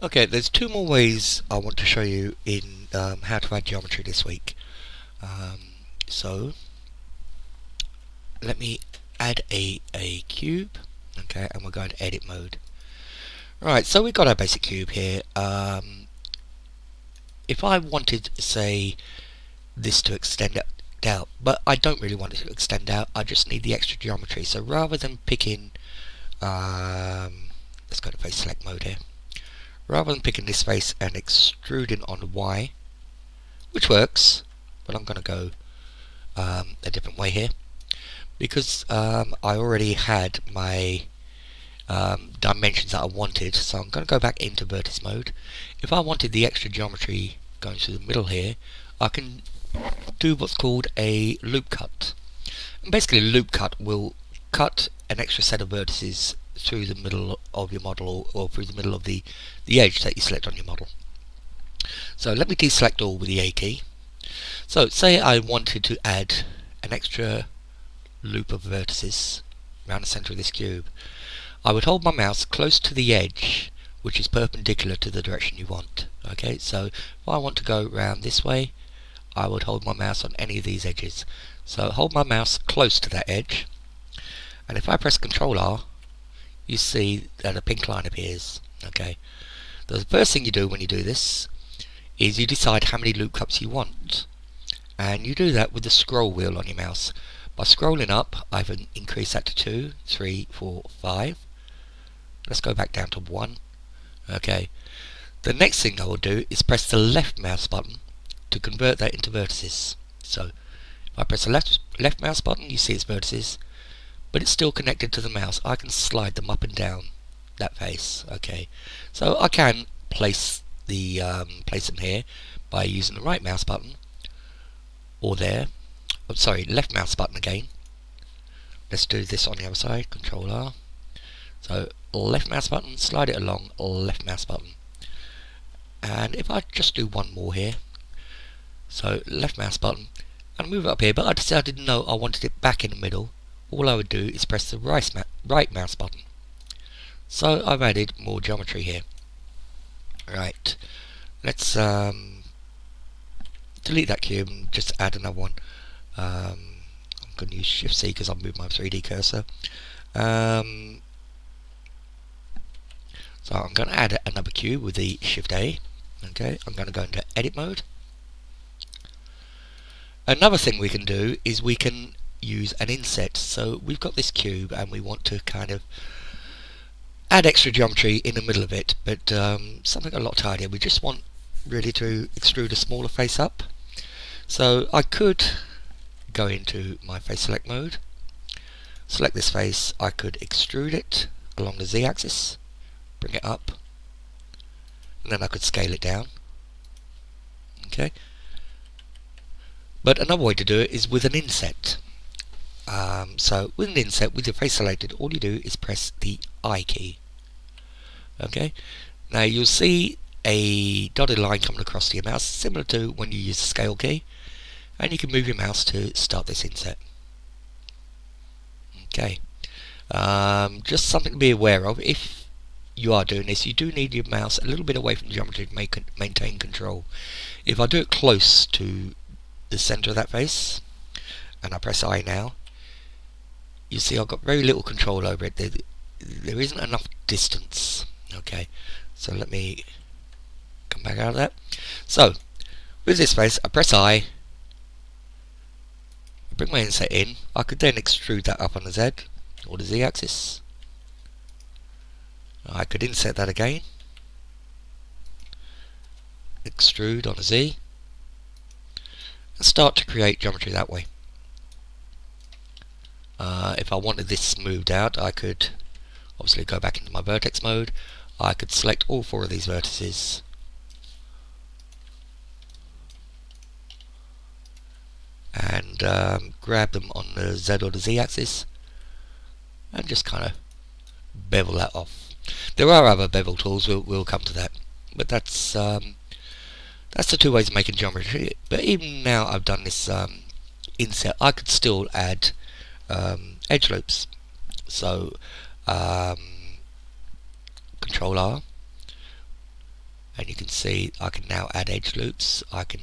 Okay, there's two more ways I want to show you in how to add geometry this week. So let me add a cube, okay, and we're going to edit mode. Right, so we've got our basic cube here. If I wanted, say, this to extend out, but I don't really want it to extend out, I just need the extra geometry. So rather than picking, let's go to face select mode here. Rather than picking this face and extruding on the Y, which works, but I'm going to go a different way here because I already had my dimensions that I wanted, so I'm going to go back into vertex mode. If I wanted the extra geometry going through the middle here, I can do what's called a loop cut. And basically a loop cut will cut an extra set of vertices through the middle of your model, or through the middle of the edge that you select on your model. So let me deselect all with the A key. So say I wanted to add an extra loop of vertices around the center of this cube. I would hold my mouse close to the edge which is perpendicular to the direction you want. Okay, so if I want to go around this way, I would hold my mouse on any of these edges. So hold my mouse close to that edge, and if I press Ctrl R, you see that a pink line appears. Okay, the first thing you do when you do this is you decide how many loop cuts you want, and you do that with the scroll wheel on your mouse. By scrolling up, I've increased that to 2, 3, 4, 5. Let's go back down to 1. Okay, the next thing I will do is press the left mouse button to convert that into vertices. So if I press the left mouse button, you see it's vertices, but it's still connected to the mouse. I can slide them up and down that face. Okay, so I can place them here by using the right mouse button, or there. Oh, sorry, left mouse button again. Let's do this on the other side. Control R. So left mouse button, slide it along. Left mouse button, and if I just do one more here, so left mouse button, and move it up here. But I decided no, I wanted it back in the middle. All I would do is press the right mouse button. So I've added more geometry here. Right, let's delete that cube and just add another one. I'm going to use Shift C because I've moved my 3D cursor. So I'm going to add another cube with the Shift A. Okay, I'm going to go into edit mode. Another thing we can do is we can use an inset. So we've got this cube and we want to kind of add extra geometry in the middle of it, but something a lot tidier. We just want really to extrude a smaller face up. So I could go into my face select mode, select this face. I could extrude it along the Z axis, bring it up, and then I could scale it down. Okay, but another way to do it is with an inset. So with an inset, with your face selected, all you do is press the I key. Okay, now you'll see a dotted line coming across to your mouse, similar to when you use the scale key, and you can move your mouse to start this inset. Okay, just something to be aware of. If you are doing this, you do need your mouse a little bit away from the geometry to maintain control. If I do it close to the center of that face, and I press I now, you see I've got very little control over it. There isn't enough distance. Okay, so let me come back out of that. So with this face, I press I, bring my inset in. I could then extrude that up on the Z or the Z axis. I could inset that again, extrude on a Z, and start to create geometry that way. If I wanted this smoothed out, I could obviously go back into my vertex mode. I could select all 4 of these vertices, and grab them on the Z or the Z axis, and just kind of bevel that off. There are other bevel tools. We'll come to that, but that's the 2 ways of making geometry. But even now I've done this inset, I could still add edge loops. So Control R, and you can see I can now add edge loops. I can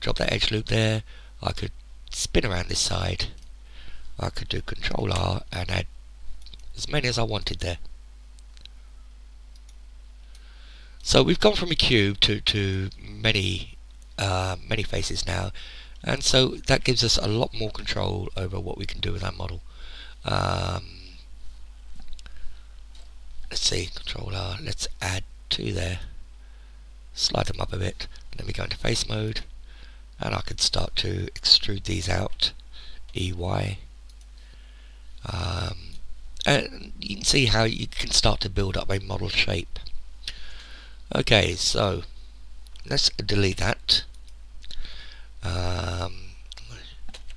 drop that edge loop there. I could spin around this side. I could do Control R and add as many as I wanted there. So we've gone from a cube to many faces now, and so that gives us a lot more control over what we can do with our model. Let's see, Control R, let's add 2 there, slide them up a bit, then we go into face mode, and I could start to extrude these out, EY, and you can see how you can start to build up a model shape. Okay, so let's delete that,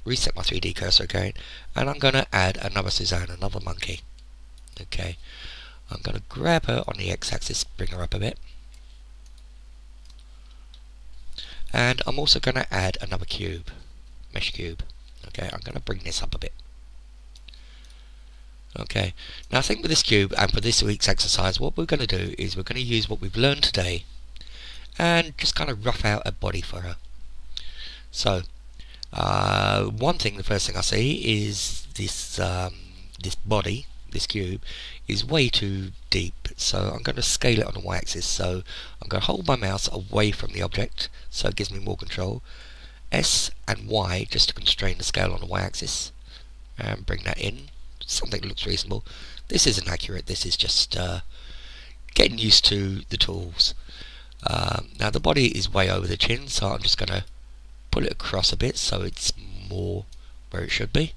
reset my 3D cursor again, and I'm going to add another Suzanne, another monkey. Okay, I'm going to grab her on the x-axis, bring her up a bit, and I'm also going to add another cube, mesh cube. Okay, I'm going to bring this up a bit. Okay, now I think with this cube and for this week's exercise, what we're going to do is we're going to use what we've learned today and just kind of rough out a body for her. So one thing, the first thing I see is this this body, this cube, is way too deep, so I'm going to scale it on the y-axis. So I'm going to hold my mouse away from the object so it gives me more control, S and Y just to constrain the scale on the y-axis, and bring that in. Something that looks reasonable. This isn't accurate, this is just getting used to the tools. Now the body is way over the chin, so I'm just going to pull it across a bit so it's more where it should be.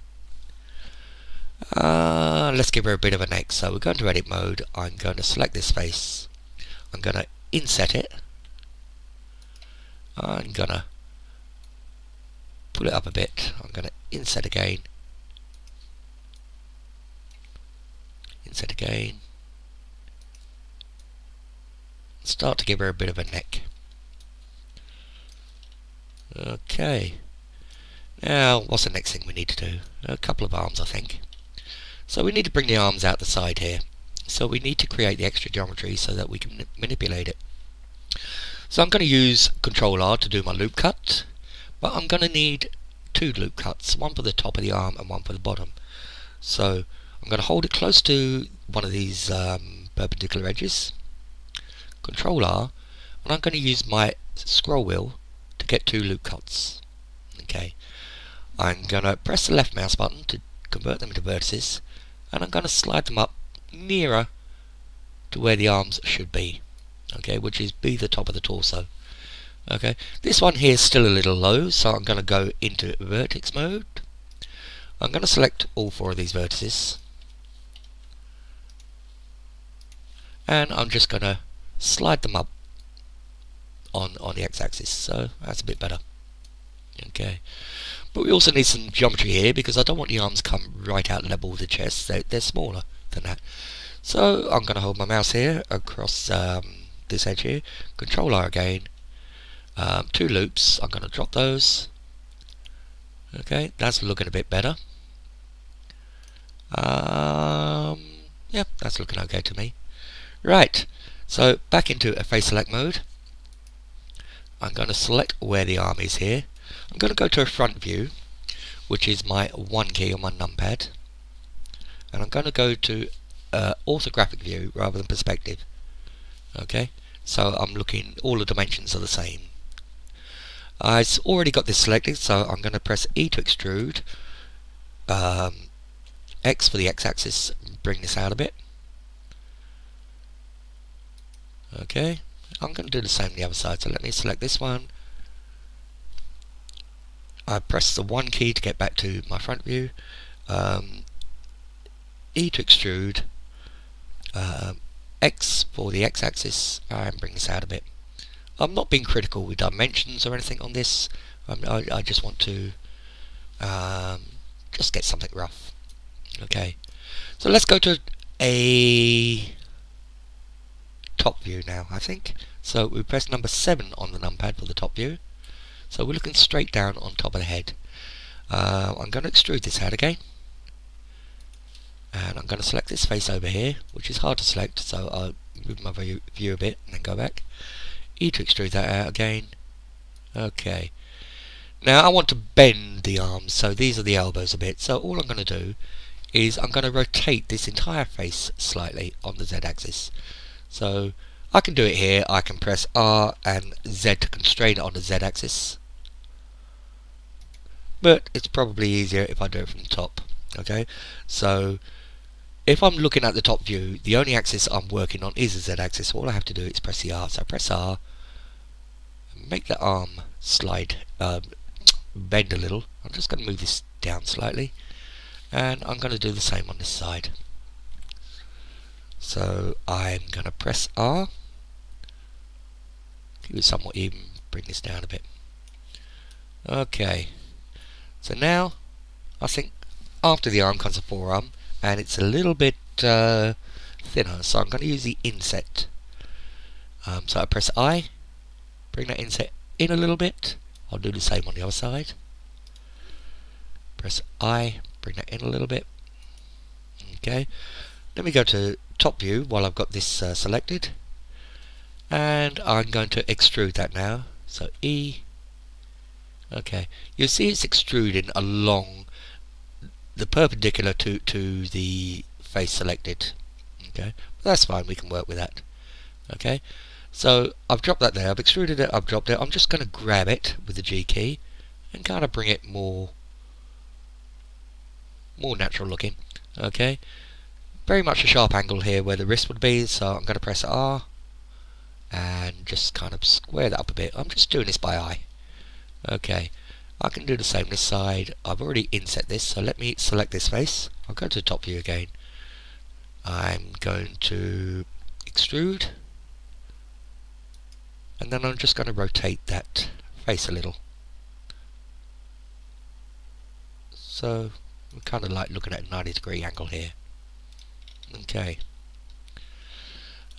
Let's give her a bit of a neck, so we're going to edit mode. I'm going to select this face, I'm going to inset it, I'm going to pull it up a bit, I'm going to inset again, inset again, start to give her a bit of a neck. Okay, now what's the next thing we need to do? A couple of arms, I think. So we need to bring the arms out the side here, so we need to create the extra geometry so that we can manipulate it. So I'm going to use Control R to do my loop cut, but I'm going to need 2 loop cuts, one for the top of the arm and one for the bottom. So I'm going to hold it close to one of these perpendicular edges, Control R, and I'm going to use my scroll wheel to get 2 loop cuts. Okay, I'm going to press the left mouse button to convert them into vertices, and I'm going to slide them up nearer to where the arms should be. Okay, which is be the top of the torso. Okay, this one here is still a little low, so I'm going to go into vertex mode. I'm going to select all 4 of these vertices, and I'm just going to slide them up on the x-axis, so that's a bit better. Okay, but we also need some geometry here because I don't want the arms come right out level with the chest. They're smaller than that. So I'm going to hold my mouse here across this edge here, Control R again, 2 loops, I'm going to drop those. Okay, that's looking a bit better. Yeah, that's looking okay to me. Right, so back into a face select mode. I'm going to select where the arm is here. I'm going to go to a front view, which is my 1 key on my numpad, and I'm going to go to orthographic view rather than perspective. Okay, so I'm looking, all the dimensions are the same. I've already got this selected, so I'm going to press E to extrude, X for the x-axis, bring this out a bit. Okay, I'm going to do the same on the other side, so let me select this one. I press the 1 key to get back to my front view, E to extrude, X for the x-axis, and bring this out a bit. I'm not being critical with dimensions or anything on this. I just want to just get something rough. Okay, so let's go to a top view now, I think. So we press number 7 on the numpad for the top view. So we're looking straight down on top of the head. I'm going to extrude this head again, and I'm going to select this face over here, which is hard to select, so I'll move my view a bit and then go back. E to extrude that out again. Okay. Now I want to bend the arms, so these are the elbows a bit. So all I'm going to do is I'm going to rotate this entire face slightly on the Z axis. So I can do it here. I can press R and Z to constrain it on the Z axis. But it's probably easier if I do it from the top. Okay, so if I'm looking at the top view, the only axis I'm working on is the Z axis. So all I have to do is press the R. So I press R, make the arm slide, bend a little. I'm just going to move this down slightly, and I'm going to do the same on this side. So I'm going to press R, keep it somewhat even, bring this down a bit. Okay, so now I think after the arm comes the forearm, and it's a little bit thinner, so I'm going to use the inset. So I press I, bring that inset in a little bit. I'll do the same on the other side. Press I, bring that in a little bit. Okay, let me go to top view while I've got this selected, and I'm going to extrude that now. So E. Okay, you see it's extruding along the perpendicular to the face selected. Okay, but that's fine, we can work with that. Okay, so I've dropped that there, I've extruded it, I've dropped it. I'm just going to grab it with the G key and kind of bring it more natural looking. Okay, very much a sharp angle here where the wrist would be, so I'm going to press R and just kind of square that up a bit. I'm just doing this by eye. Okay, I can do the same this side. I've already inset this, so let me select this face. I'll go to top view again. I'm going to extrude, and then I'm just going to rotate that face a little. So I'm kind of like looking at a 90-degree angle here. Okay,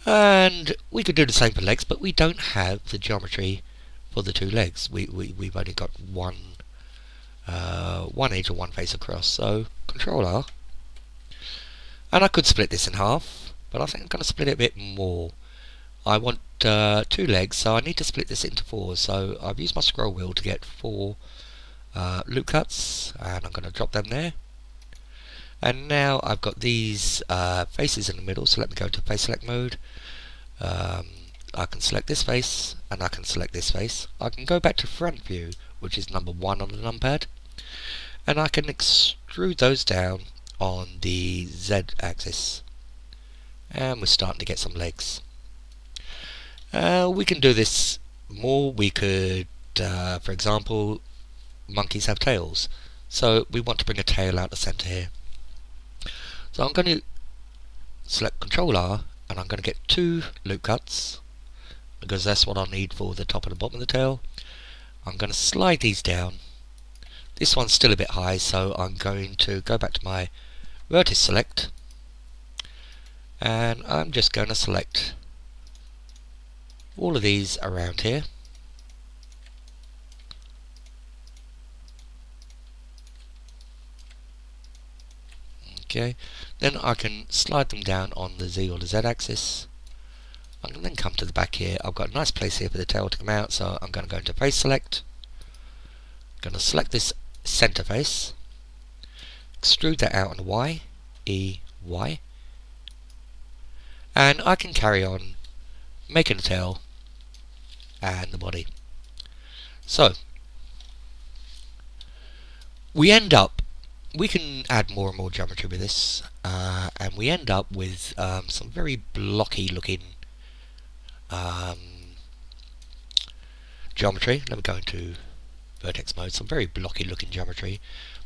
and we could do the same for legs, but we don't have the geometry for the two legs. We've only got one edge or one face across. So Control R, and I could split this in half, but I think I'm going to split it a bit more. I want 2 legs, so I need to split this into 4. So I've used my scroll wheel to get 4 loop cuts, and I'm going to drop them there. And now I've got these faces in the middle, so let me go into face select mode. I can select this face, and I can select this face. I can go back to front view, which is number 1 on the numpad, and I can extrude those down on the Z axis. And we're starting to get some legs. We can do this more. We could, for example, monkeys have tails, so we want to bring a tail out the center here. So I'm going to select Control R, and I'm going to get 2 loop cuts, because that's what I need for the top and the bottom of the tail. I'm going to slide these down. This one's still a bit high, so I'm going to go back to my vertex select, and I'm just going to select all of these around here. Okay, then I can slide them down on the Z or the Z axis. I can then come to the back here. I've got a nice place here for the tail to come out, so I'm going to go into face select. I'm going to select this center face, extrude that out on the Y, E, Y, and I can carry on making the tail and the body. So we can add more and more geometry with this, and we end up with some very blocky looking geometry. Let me go into vertex mode. Some very blocky looking geometry,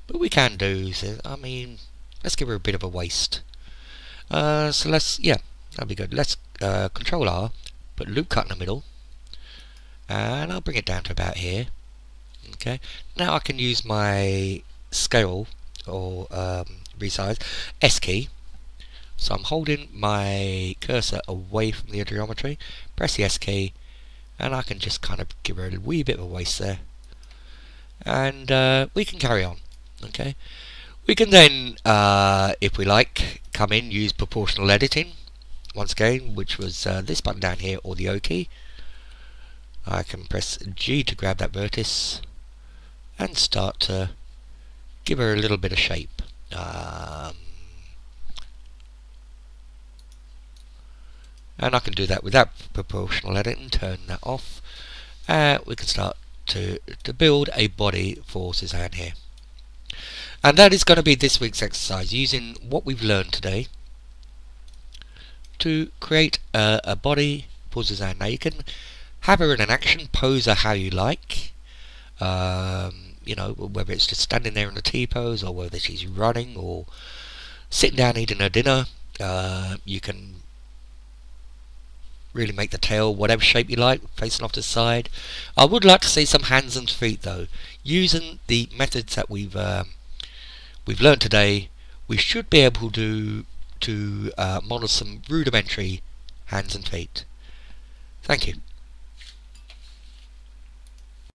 but we can do, I mean, let's give her a bit of a waist. So let's, yeah, that'll be good. Let's Control R, put loop cut in the middle, and I'll bring it down to about here. Okay, now I can use my scale or resize S key. So I'm holding my cursor away from the geometry, press the S key, and I can just kind of give her a wee bit of a waist there, and we can carry on. Okay, we can then, if we like, come in, use proportional editing, once again, which was this button down here, or the O key. I can press G to grab that vertex and start to give her a little bit of shape. And I can do that without proportional editing, turn that off. We can start to build a body for Suzanne here. And that is going to be this week's exercise, using what we've learned today to create a body for Suzanne. Now you can have her in an action, pose her how you like, you know, whether it's just standing there in a T-pose, or whether she's running or sitting down eating her dinner. You can really make the tail whatever shape you like, facing off to the side. I would like to see some hands and feet though. Using the methods that we've learned today, we should be able to model some rudimentary hands and feet. Thank you.